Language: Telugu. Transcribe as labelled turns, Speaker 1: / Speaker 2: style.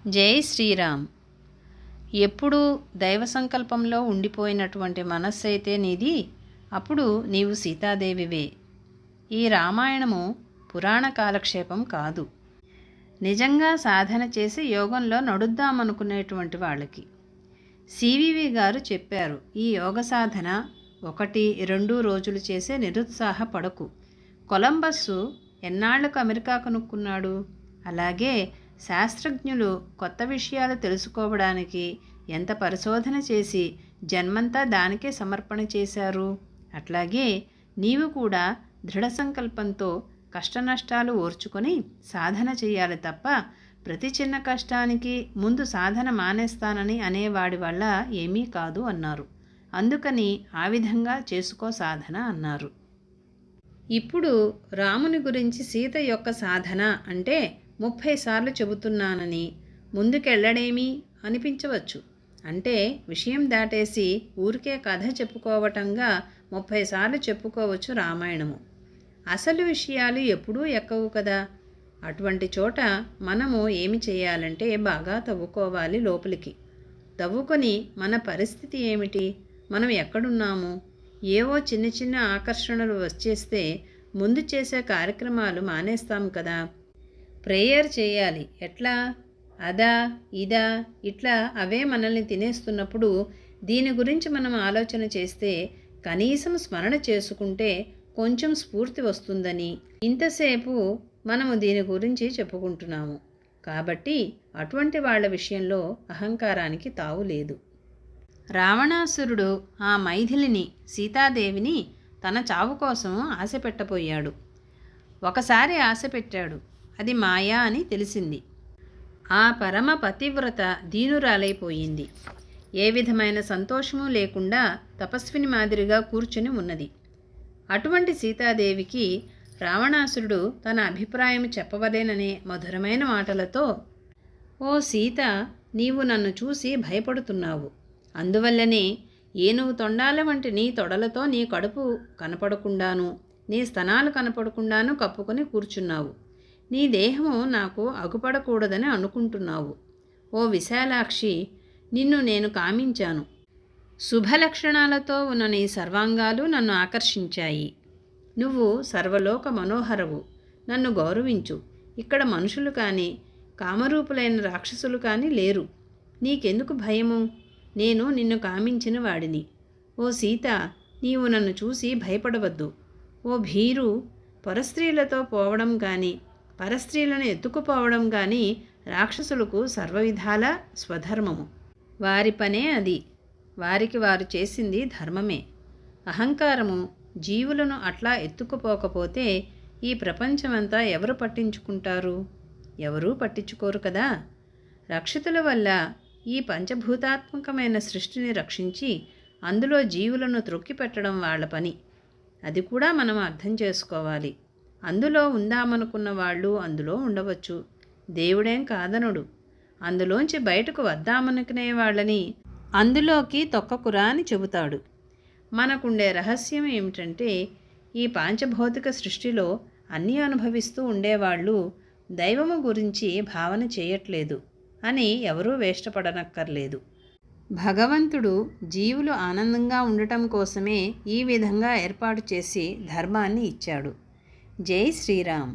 Speaker 1: జై శ్రీరామ్. ఎప్పుడూ దైవ సంకల్పంలో ఉండిపోయినటువంటి మనస్సు అయితే నీది, అప్పుడు నీవు సీతాదేవివే. ఈ రామాయణము పురాణ కాలక్షేపం కాదు, నిజంగా సాధన చేసి యోగంలో నడుద్దామనుకునేటువంటి వాళ్ళకి. సివివి గారు చెప్పారు, ఈ యోగ సాధన 1-2 రోజులు చేసే నిరుత్సాహపడకు. Columbus ఎన్నాళ్లకు America కనుక్కున్నాడు? అలాగే శాస్త్రజ్ఞులు కొత్త విషయాలు తెలుసుకోవడానికి ఎంత పరిశోధన చేసి జన్మంతా దానికే సమర్పణ చేశారు. అట్లాగే నీవు కూడా దృఢ సంకల్పంతో కష్టనష్టాలు ఓర్చుకొని సాధన చేయాలి తప్ప ప్రతి చిన్న కష్టానికి ముందు సాధన మానేస్తానని అనేవాడి వల్ల ఏమీ కాదు అన్నారు. అందుకని ఆ విధంగా చేసుకో సాధన అన్నారు. ఇప్పుడు రాముని గురించి సీత యొక్క సాధన అంటే 30 సార్లు చెబుతున్నానని ముందుకెళ్ళడేమీ అనిపించవచ్చు. అంటే విషయం దాటేసి ఊరికే కథ చెప్పుకోవటంగా 30 సార్లు చెప్పుకోవచ్చు రామాయణము. అసలు విషయాలు ఎప్పుడూ ఎక్కవు కదా. అటువంటి చోట మనము ఏమి చేయాలంటే బాగా తవ్వుకోవాలి లోపలికి. తవ్వుకొని మన పరిస్థితి ఏమిటి, మనం ఎక్కడున్నాము, ఏవో చిన్న చిన్న ఆకర్షణలు వచ్చేస్తే ముందు చేసే కార్యక్రమాలు మానేస్తాం కదా. ప్రేయర్ చేయాలి. ఎట్లా? అదా ఇదా ఇట్లా అవే మనల్ని తినేస్తున్నప్పుడు దీని గురించి మనం ఆలోచన చేస్తే కనీసం స్మరణ చేసుకుంటే కొంచెం స్ఫూర్తి వస్తుందని ఇంతసేపు మనము దీని గురించి చెప్పుకుంటున్నాము. కాబట్టి అటువంటి వాళ్ళ విషయంలో అహంకారానికి తావు లేదు. రావణాసురుడు ఆ మైథిలిని సీతాదేవిని తన చావు కోసం ఆశ పెట్టబోయాడు. ఒకసారి ఆశ పెట్టాడు, అది మాయా అని తెలిసింది. ఆ పరమ పతివ్రత దీనురాలైపోయింది. ఏ విధమైన సంతోషము లేకుండా తపస్విని మాదిరిగా కూర్చుని ఉన్నది. అటువంటి సీతాదేవికి రావణాసురుడు తన అభిప్రాయం చెప్పవలేననే మధురమైన మాటలతో, ఓ సీత, నీవు నన్ను చూసి భయపడుతున్నావు. అందువల్లనే ఏనుగు తొండాల వంటి నీ తొడలతో నీ కడుపు కనపడకుండాను నీ స్తనాలు కనపడకుండాను కప్పుకొని కూర్చున్నావు. నీ దేహము నాకు అగుపడకూడదని అనుకుంటున్నావు. ఓ విశాలాక్షి, నిన్ను నేను కామించాను. శుభలక్షణాలతో ఉన్న నీ సర్వాంగాలు నన్ను ఆకర్షించాయి. నువ్వు సర్వలోక మనోహరవు. నన్ను గౌరవించు. ఇక్కడ మనుషులు కానీ కామరూపులైన రాక్షసులు కానీ లేరు. నీకెందుకు భయము? నేను నిన్ను కామించిన వాడిని. ఓ సీత, నీవు నన్ను చూసి భయపడవద్దు. ఓ భీరు, పరస్త్రీలతో పోవడం కానీ పరస్త్రీలను ఎత్తుకుపోవడం కానీ రాక్షసులకు సర్వవిధాల స్వధర్మము. వారి పనే అది. వారికి వారు చేసింది ధర్మమే. అహంకారము జీవులను అట్లా ఎత్తుకుపోకపోతే ఈ ప్రపంచమంతా ఎవరు పట్టించుకుంటారు? ఎవరూ పట్టించుకోరు కదా. రక్షితుల వల్ల ఈ పంచభూతాత్మకమైన సృష్టిని రక్షించి అందులో జీవులను త్రొక్కిపెట్టడం వాళ్ళ పని. అది కూడా మనం అర్థం చేసుకోవాలి. అందులో ఉందామనుకున్న వాళ్ళు అందులో ఉండవచ్చు. దేవుడేం కాదనడు. అందులోంచి బయటకు వద్దామనుకునే వాళ్ళని అందులోకి తొక్కకురా అని చెబుతాడు. మనకుండే రహస్యం ఏమిటంటే ఈ పాంచభౌతిక సృష్టిలో అన్నీ అనుభవిస్తూ ఉండేవాళ్ళు దైవము గురించి భావన చేయట్లేదు అని ఎవరూ వేష్టపడనక్కర్లేదు. భగవంతుడు జీవులు ఆనందంగా ఉండటం కోసమే ఈ విధంగా ఏర్పాటు చేసి ధర్మాన్ని ఇచ్చాడు. జై శ్రీరామ్.